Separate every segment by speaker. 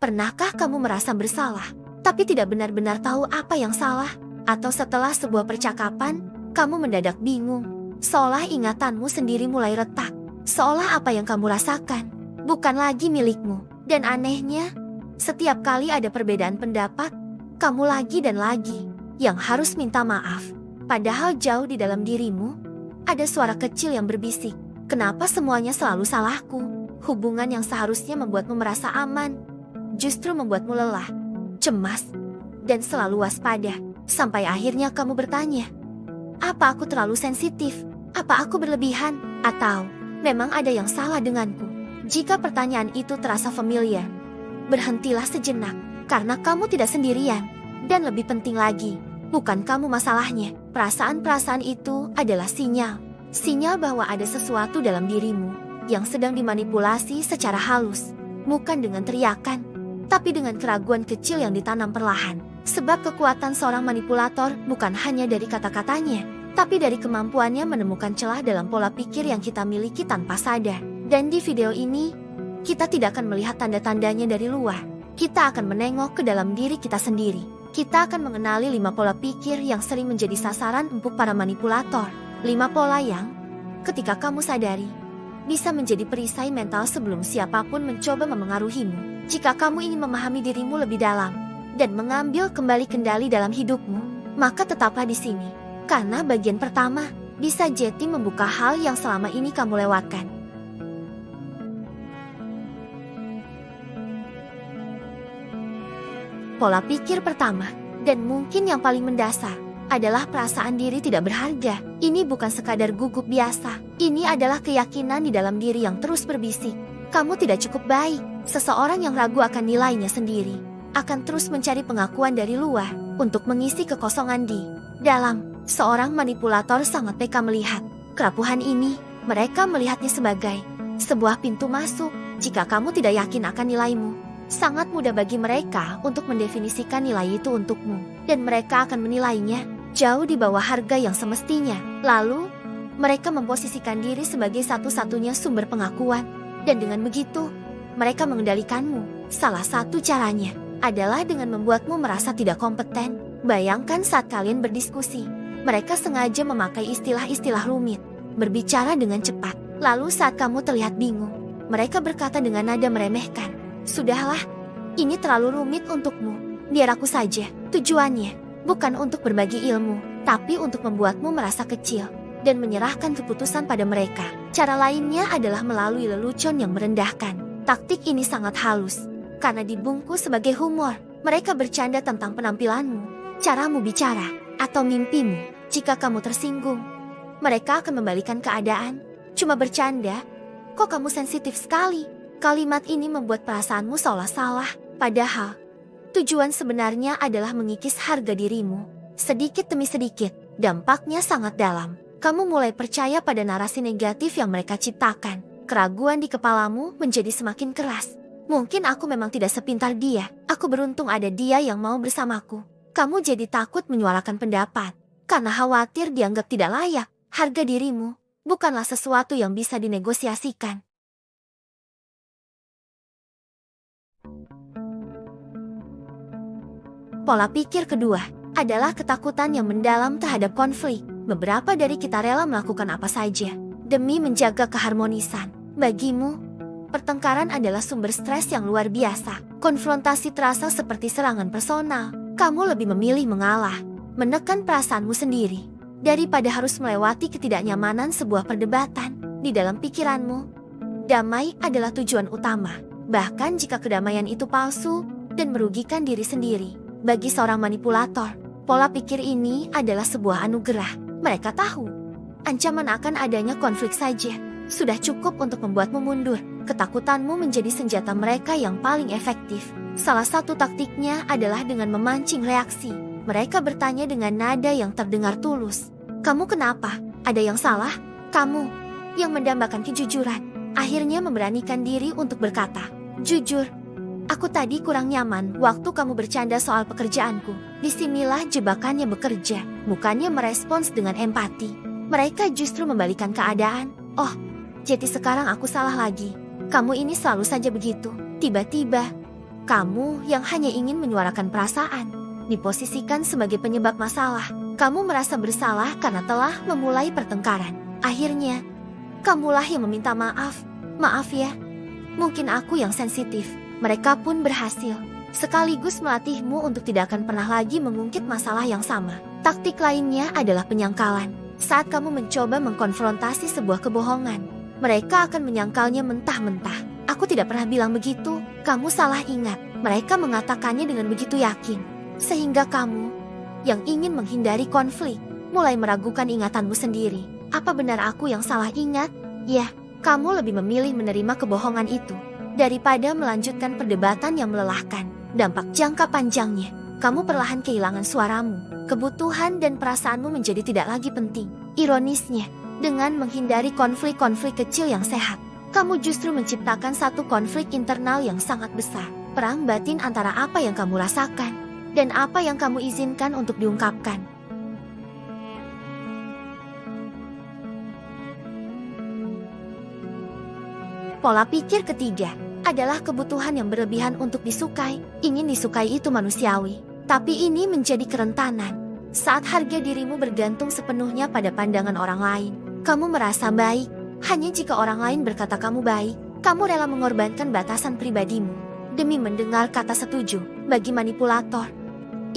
Speaker 1: Pernahkah kamu merasa bersalah, tapi tidak benar-benar tahu apa yang salah? Atau setelah sebuah percakapan, kamu mendadak bingung, seolah ingatanmu sendiri mulai retak, seolah apa yang kamu rasakan bukan lagi milikmu. Dan anehnya, setiap kali ada perbedaan pendapat, kamu lagi dan lagi yang harus minta maaf. Padahal jauh di dalam dirimu, ada suara kecil yang berbisik, kenapa semuanya selalu salahku? Hubungan yang seharusnya membuatmu merasa aman, justru membuatmu lelah, cemas, dan selalu waspada. Sampai akhirnya kamu bertanya, apa aku terlalu sensitif? Apa aku berlebihan? Atau memang ada yang salah denganku? Jika pertanyaan itu terasa familiar, berhentilah sejenak, karena kamu tidak sendirian. Dan lebih penting lagi, bukan kamu masalahnya. Perasaan-perasaan itu adalah sinyal. Sinyal bahwa ada sesuatu dalam dirimu yang sedang dimanipulasi secara halus. Bukan dengan teriakan, tapi dengan keraguan kecil yang ditanam perlahan. Sebab kekuatan seorang manipulator bukan hanya dari kata-katanya, tapi dari kemampuannya menemukan celah dalam pola pikir yang kita miliki tanpa sadar. Dan di video ini, kita tidak akan melihat tanda-tandanya dari luar. Kita akan menengok ke dalam diri kita sendiri. Kita akan mengenali 5 pola pikir yang sering menjadi sasaran empuk para manipulator. 5 pola yang, ketika kamu sadari, bisa menjadi perisai mental sebelum siapapun mencoba memengaruhimu. Jika kamu ingin memahami dirimu lebih dalam dan mengambil kembali kendali dalam hidupmu, maka tetaplah di sini. Karena bagian pertama bisa jadi membuka hal yang selama ini kamu lewatkan. Pola pikir pertama, dan mungkin yang paling mendasar, adalah perasaan diri tidak berharga. Ini bukan sekadar gugup biasa. Ini adalah keyakinan di dalam diri yang terus berbisik. Kamu tidak cukup baik. Seseorang yang ragu akan nilainya sendiri akan terus mencari pengakuan dari luar untuk mengisi kekosongan di dalam. Seorang manipulator sangat peka melihat kerapuhan ini. Mereka melihatnya sebagai sebuah pintu masuk. Jika kamu tidak yakin akan nilaimu, sangat mudah bagi mereka untuk mendefinisikan nilai itu untukmu. Dan mereka akan menilainya jauh di bawah harga yang semestinya. Lalu, mereka memposisikan diri sebagai satu-satunya sumber pengakuan. Dan dengan begitu, mereka mengendalikanmu. Salah satu caranya adalah dengan membuatmu merasa tidak kompeten. Bayangkan saat kalian berdiskusi, mereka sengaja memakai istilah-istilah rumit, berbicara dengan cepat. Lalu saat kamu terlihat bingung, mereka berkata dengan nada meremehkan, "Sudahlah, ini terlalu rumit untukmu. Biar aku saja." Tujuannya bukan untuk berbagi ilmu, tapi untuk membuatmu merasa kecil dan menyerahkan keputusan pada mereka. Cara lainnya adalah melalui lelucon yang merendahkan. Taktik ini sangat halus, karena dibungkus sebagai humor. Mereka bercanda tentang penampilanmu, caramu bicara, atau mimpimu. Jika kamu tersinggung, mereka akan membalikan keadaan. Cuma bercanda, kok kamu sensitif sekali? Kalimat ini membuat perasaanmu seolah salah, padahal tujuan sebenarnya adalah mengikis harga dirimu. Sedikit demi sedikit, dampaknya sangat dalam. Kamu mulai percaya pada narasi negatif yang mereka ciptakan. Keraguan di kepalamu menjadi semakin keras. Mungkin aku memang tidak sepintar dia. Aku beruntung ada dia yang mau bersamaku. Kamu jadi takut menyuarakan pendapat, karena khawatir dianggap tidak layak. Harga dirimu bukanlah sesuatu yang bisa dinegosiasikan. Pola pikir kedua adalah ketakutan yang mendalam terhadap konflik. Beberapa dari kita rela melakukan apa saja demi menjaga keharmonisan. Bagimu, pertengkaran adalah sumber stres yang luar biasa. Konfrontasi terasa seperti serangan personal. Kamu lebih memilih mengalah, menekan perasaanmu sendiri, daripada harus melewati ketidaknyamanan sebuah perdebatan. Di dalam pikiranmu, damai adalah tujuan utama, bahkan jika kedamaian itu palsu dan merugikan diri sendiri. Bagi seorang manipulator, pola pikir ini adalah sebuah anugerah. Mereka tahu, ancaman akan adanya konflik saja sudah cukup untuk membuatmu mundur. Ketakutanmu menjadi senjata mereka yang paling efektif. Salah satu taktiknya adalah dengan memancing reaksi. Mereka bertanya dengan nada yang terdengar tulus. "Kamu kenapa? Ada yang salah?" Kamu, yang mendambakan kejujuran, akhirnya memberanikan diri untuk berkata, "Jujur, aku tadi kurang nyaman waktu kamu bercanda soal pekerjaanku." Disinilah jebakannya bekerja. Bukannya merespons dengan empati, mereka justru membalikan keadaan. "Oh, jadi sekarang aku salah lagi. Kamu ini selalu saja begitu." Tiba-tiba, Kamu yang hanya ingin menyuarakan perasaan, diposisikan sebagai penyebab masalah. Kamu merasa bersalah karena telah memulai pertengkaran. Akhirnya, kamulah yang meminta maaf. Maaf ya, mungkin aku yang sensitif. Mereka pun berhasil, sekaligus melatihmu untuk tidak akan pernah lagi mengungkit masalah yang sama. Taktik lainnya adalah penyangkalan. Saat kamu mencoba mengkonfrontasi sebuah kebohongan, mereka akan menyangkalnya mentah-mentah. Aku tidak pernah bilang begitu, kamu salah ingat. Mereka mengatakannya dengan begitu yakin, sehingga kamu yang ingin menghindari konflik mulai meragukan ingatanmu sendiri. Apa benar aku yang salah ingat? Ya, kamu lebih memilih menerima kebohongan itu daripada melanjutkan perdebatan yang melelahkan. Dampak jangka panjangnya, kamu perlahan kehilangan suaramu. Kebutuhan dan perasaanmu menjadi tidak lagi penting. Ironisnya, dengan menghindari konflik-konflik kecil yang sehat, kamu justru menciptakan satu konflik internal yang sangat besar. Perang batin antara apa yang kamu rasakan dan apa yang kamu izinkan untuk diungkapkan. Pola pikir ketiga adalah kebutuhan yang berlebihan untuk disukai. Ingin disukai itu manusiawi, tapi ini menjadi kerentanan. Saat harga dirimu bergantung sepenuhnya pada pandangan orang lain, kamu merasa baik hanya jika orang lain berkata kamu baik. Kamu rela mengorbankan batasan pribadimu demi mendengar kata setuju. Bagi manipulator,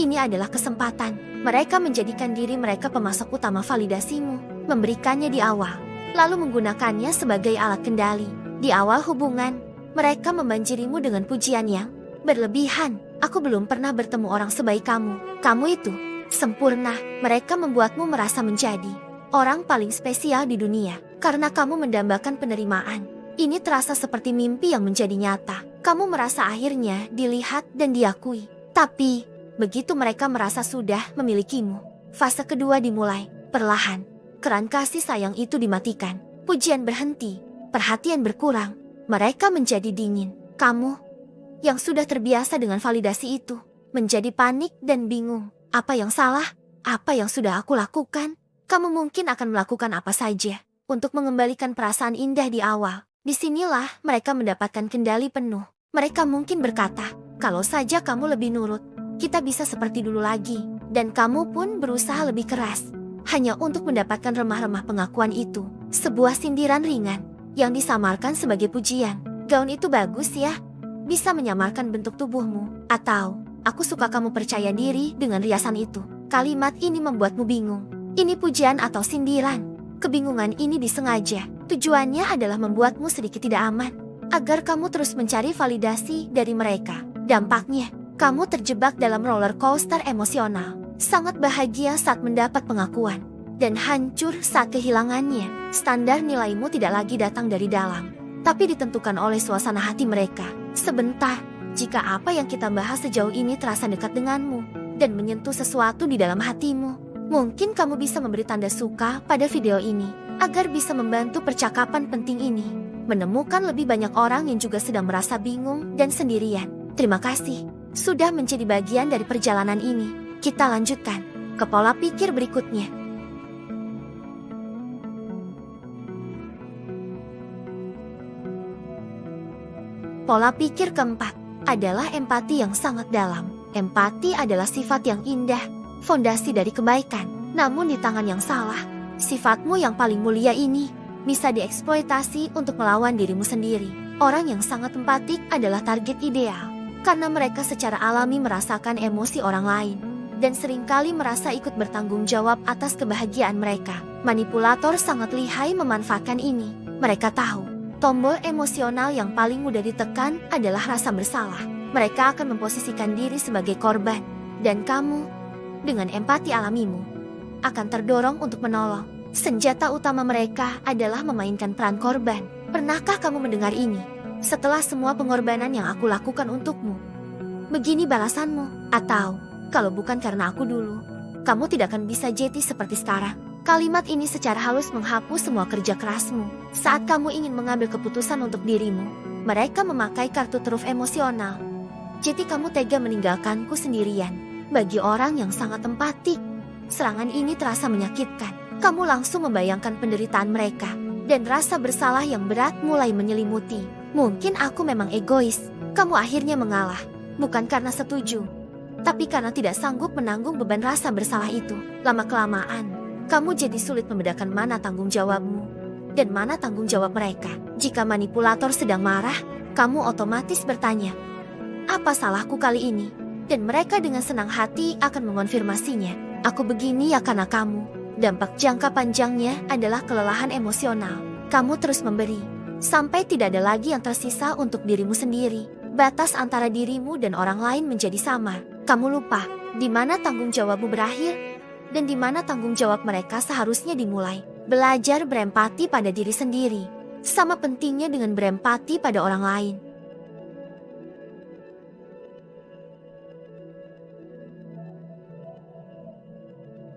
Speaker 1: ini adalah kesempatan. Mereka menjadikan diri mereka pemasok utama validasimu, memberikannya di awal, lalu menggunakannya sebagai alat kendali. Di awal hubungan, mereka membanjirimu dengan pujian yang berlebihan. Aku belum pernah bertemu orang sebaik kamu. Kamu itu sempurna. Mereka membuatmu merasa menjadi orang paling spesial di dunia karena kamu mendambakan penerimaan. Ini terasa seperti mimpi yang menjadi nyata. Kamu merasa akhirnya dilihat dan diakui. Tapi, begitu mereka merasa sudah memilikimu, fase kedua dimulai. Perlahan, keran kasih sayang itu dimatikan. Pujian berhenti, perhatian berkurang. Mereka menjadi dingin. Kamu yang sudah terbiasa dengan validasi itu menjadi panik dan bingung. Apa yang salah? Apa yang sudah aku lakukan? Kamu mungkin akan melakukan apa saja untuk mengembalikan perasaan indah di awal. Disinilah mereka mendapatkan kendali penuh. Mereka mungkin berkata, kalau saja kamu lebih nurut, kita bisa seperti dulu lagi. Dan kamu pun berusaha lebih keras, hanya untuk mendapatkan remah-remah pengakuan itu. Sebuah sindiran ringan yang disamarkan sebagai pujian. Gaun itu bagus ya, bisa menyamarkan bentuk tubuhmu. Atau, aku suka kamu percaya diri dengan riasan itu. Kalimat ini membuatmu bingung. Ini pujian atau sindiran? Kebingungan ini disengaja. Tujuannya adalah membuatmu sedikit tidak aman, agar kamu terus mencari validasi dari mereka. Dampaknya, kamu terjebak dalam roller coaster emosional. Sangat bahagia saat mendapat pengakuan, dan hancur saat kehilangannya. Standar nilaimu tidak lagi datang dari dalam, tapi ditentukan oleh suasana hati mereka. Sebentar, jika apa yang kita bahas sejauh ini terasa dekat denganmu dan menyentuh sesuatu di dalam hatimu, mungkin kamu bisa memberi tanda suka pada video ini, agar bisa membantu percakapan penting ini menemukan lebih banyak orang yang juga sedang merasa bingung dan sendirian. Terima kasih sudah menjadi bagian dari perjalanan ini. Kita lanjutkan ke pola pikir berikutnya. Pola pikir keempat adalah empati yang sangat dalam. Empati adalah sifat yang indah, fondasi dari kebaikan. Namun di tangan yang salah, sifatmu yang paling mulia ini bisa dieksploitasi untuk melawan dirimu sendiri. Orang yang sangat empatik adalah target ideal, karena mereka secara alami merasakan emosi orang lain, dan seringkali merasa ikut bertanggung jawab atas kebahagiaan mereka. Manipulator sangat lihai memanfaatkan ini. Mereka tahu, tombol emosional yang paling mudah ditekan adalah rasa bersalah. Mereka akan memposisikan diri sebagai korban, dan kamu, dengan empati alamimu, akan terdorong untuk menolong. Senjata utama mereka adalah memainkan peran korban. Pernahkah kamu mendengar ini? Setelah semua pengorbanan yang aku lakukan untukmu, begini balasanmu. Atau, kalau bukan karena aku dulu, kamu tidak akan bisa jadi seperti sekarang. Kalimat ini secara halus menghapus semua kerja kerasmu. Saat kamu ingin mengambil keputusan untuk dirimu, mereka memakai kartu truf emosional. Jadi kamu tega meninggalkanku sendirian. Bagi orang yang sangat empatik, serangan ini terasa menyakitkan. Kamu langsung membayangkan penderitaan mereka, dan rasa bersalah yang berat mulai menyelimuti. Mungkin aku memang egois. Kamu akhirnya mengalah. bukan karena setuju, tapi karena tidak sanggup menanggung beban rasa bersalah itu. Lama-kelamaan, kamu jadi sulit membedakan mana tanggung jawabmu dan mana tanggung jawab mereka. Jika manipulator sedang marah, kamu otomatis bertanya, apa salahku kali ini? Dan mereka dengan senang hati akan mengonfirmasinya, aku begini ya karena kamu. Dampak jangka panjangnya adalah kelelahan emosional. Kamu terus memberi, sampai tidak ada lagi yang tersisa untuk dirimu sendiri. Batas antara dirimu dan orang lain menjadi sama. Kamu lupa di mana tanggung jawabmu berakhir dan di mana tanggung jawab mereka seharusnya dimulai. Belajar berempati pada diri sendiri sama pentingnya dengan berempati pada orang lain.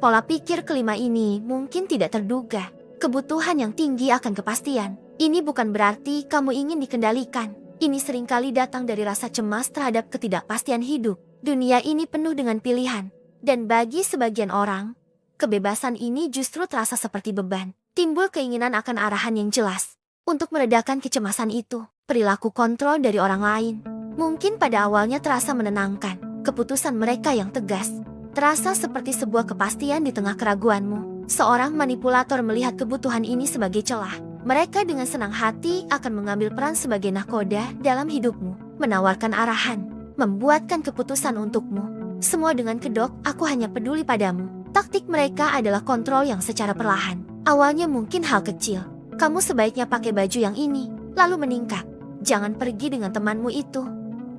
Speaker 1: Pola pikir kelima ini mungkin tidak terduga. Kebutuhan yang tinggi akan kepastian. Ini bukan berarti kamu ingin dikendalikan. Ini seringkali datang dari rasa cemas terhadap ketidakpastian hidup. Dunia ini penuh dengan pilihan. Dan bagi sebagian orang, kebebasan ini justru terasa seperti beban. Timbul keinginan akan arahan yang jelas. Untuk meredakan kecemasan itu, perilaku kontrol dari orang lain mungkin pada awalnya terasa menenangkan. Keputusan mereka yang tegas terasa seperti sebuah kepastian di tengah keraguanmu. Seorang manipulator melihat kebutuhan ini sebagai celah. Mereka dengan senang hati akan mengambil peran sebagai nahkoda dalam hidupmu, menawarkan arahan, membuatkan keputusan untukmu. Semua dengan kedok, aku hanya peduli padamu. Taktik mereka adalah kontrol yang secara perlahan. Awalnya mungkin hal kecil. Kamu sebaiknya pakai baju yang ini, lalu meningkat. Jangan pergi dengan temanmu itu.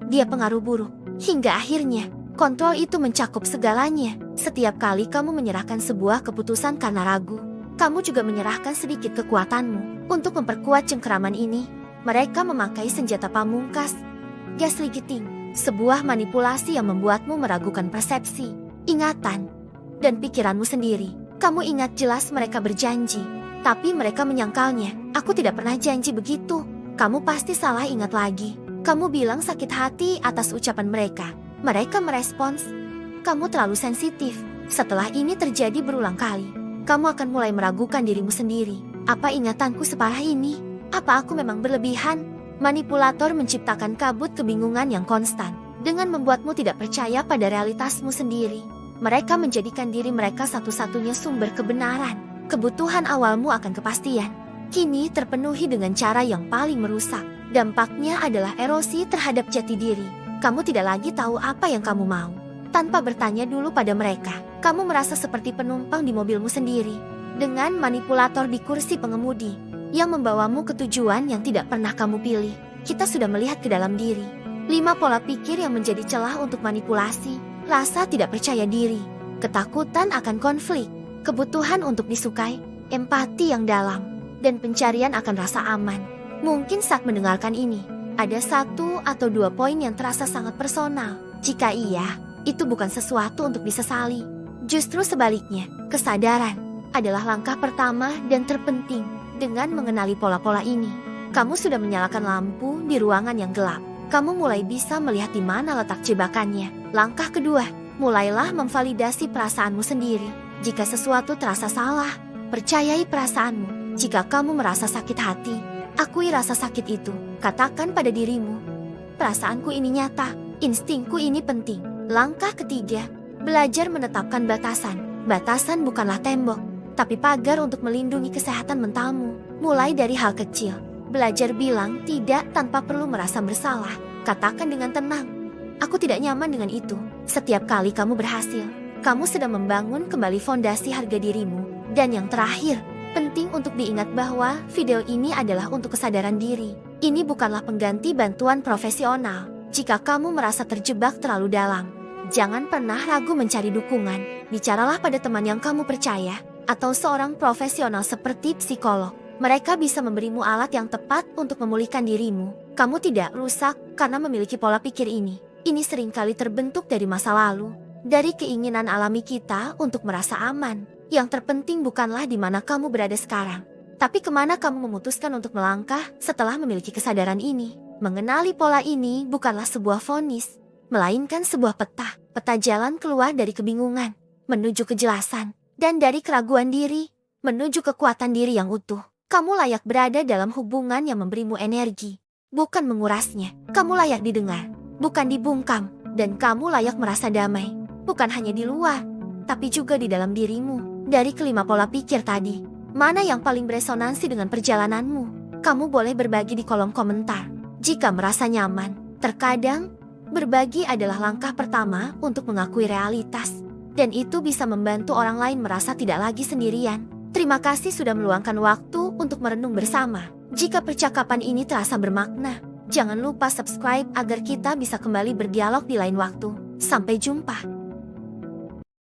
Speaker 1: Dia pengaruh buruk. Hingga akhirnya, kontrol itu mencakup segalanya. Setiap kali kamu menyerahkan sebuah keputusan karena ragu, kamu juga menyerahkan sedikit kekuatanmu. Untuk memperkuat cengkeraman ini, mereka memakai senjata pamungkas, gaslighting, sebuah manipulasi yang membuatmu meragukan persepsi, ingatan, dan pikiranmu sendiri. Kamu ingat jelas mereka berjanji, tapi mereka menyangkalnya. Aku tidak pernah janji begitu. Kamu pasti salah ingat lagi. Kamu bilang sakit hati atas ucapan mereka. Mereka merespons, kamu terlalu sensitif. Setelah ini terjadi berulang kali, kamu akan mulai meragukan dirimu sendiri. Apa ingatanku separah ini? Apa aku memang berlebihan? Manipulator menciptakan kabut kebingungan yang konstan. Dengan membuatmu tidak percaya pada realitasmu sendiri, mereka menjadikan diri mereka satu-satunya sumber kebenaran. Kebutuhan awalmu akan kepastian kini terpenuhi dengan cara yang paling merusak. Dampaknya adalah erosi terhadap jati diri. Kamu tidak lagi tahu apa yang kamu mau. Tanpa bertanya dulu pada mereka, kamu merasa seperti penumpang di mobilmu sendiri, dengan manipulator di kursi pengemudi, yang membawamu ke tujuan yang tidak pernah kamu pilih. Kita sudah melihat ke dalam diri. 5 pola pikir yang menjadi celah untuk manipulasi: rasa tidak percaya diri, ketakutan akan konflik, kebutuhan untuk disukai, empati yang dalam, dan pencarian akan rasa aman. Mungkin saat mendengarkan ini, ada 1 atau 2 poin yang terasa sangat personal. Jika iya, itu bukan sesuatu untuk disesali. Justru sebaliknya, kesadaran adalah langkah pertama dan terpenting. Dengan mengenali pola-pola ini, kamu sudah menyalakan lampu di ruangan yang gelap. Kamu mulai bisa melihat di mana letak jebakannya. Langkah kedua, mulailah memvalidasi perasaanmu sendiri. Jika sesuatu terasa salah, percayai perasaanmu. Jika kamu merasa sakit hati, akui rasa sakit itu. Katakan pada dirimu, perasaanku ini nyata, instingku ini penting. Langkah ketiga, belajar menetapkan batasan. Batasan bukanlah tembok, tapi pagar untuk melindungi kesehatan mentalmu. Mulai dari hal kecil. Belajar bilang tidak tanpa perlu merasa bersalah. Katakan dengan tenang, aku tidak nyaman dengan itu. Setiap kali kamu berhasil, kamu sedang membangun kembali fondasi harga dirimu. Dan yang terakhir, penting untuk diingat bahwa video ini adalah untuk kesadaran diri. Ini bukanlah pengganti bantuan profesional. Jika kamu merasa terjebak terlalu dalam, jangan pernah ragu mencari dukungan. Bicaralah pada teman yang kamu percaya, atau seorang profesional seperti psikolog. Mereka bisa memberimu alat yang tepat untuk memulihkan dirimu. Kamu tidak rusak karena memiliki pola pikir ini. Ini seringkali terbentuk dari masa lalu, dari keinginan alami kita untuk merasa aman. Yang terpenting bukanlah di mana kamu berada sekarang, tapi kemana kamu memutuskan untuk melangkah setelah memiliki kesadaran ini. Mengenali pola ini bukanlah sebuah vonis, melainkan sebuah peta. Peta jalan keluar dari kebingungan, menuju kejelasan, dan dari keraguan diri, menuju kekuatan diri yang utuh. Kamu layak berada dalam hubungan yang memberimu energi, bukan mengurasnya. Kamu layak didengar, bukan dibungkam, dan kamu layak merasa damai. Bukan hanya di luar, tapi juga di dalam dirimu. Dari kelima pola pikir tadi, mana yang paling beresonansi dengan perjalananmu? Kamu boleh berbagi di kolom komentar. Jika merasa nyaman, terkadang berbagi adalah langkah pertama untuk mengakui realitas. Dan itu bisa membantu orang lain merasa tidak lagi sendirian. Terima kasih sudah meluangkan waktu untuk merenung bersama. Jika percakapan ini terasa bermakna, jangan lupa subscribe agar kita bisa kembali berdialog di lain waktu. Sampai jumpa.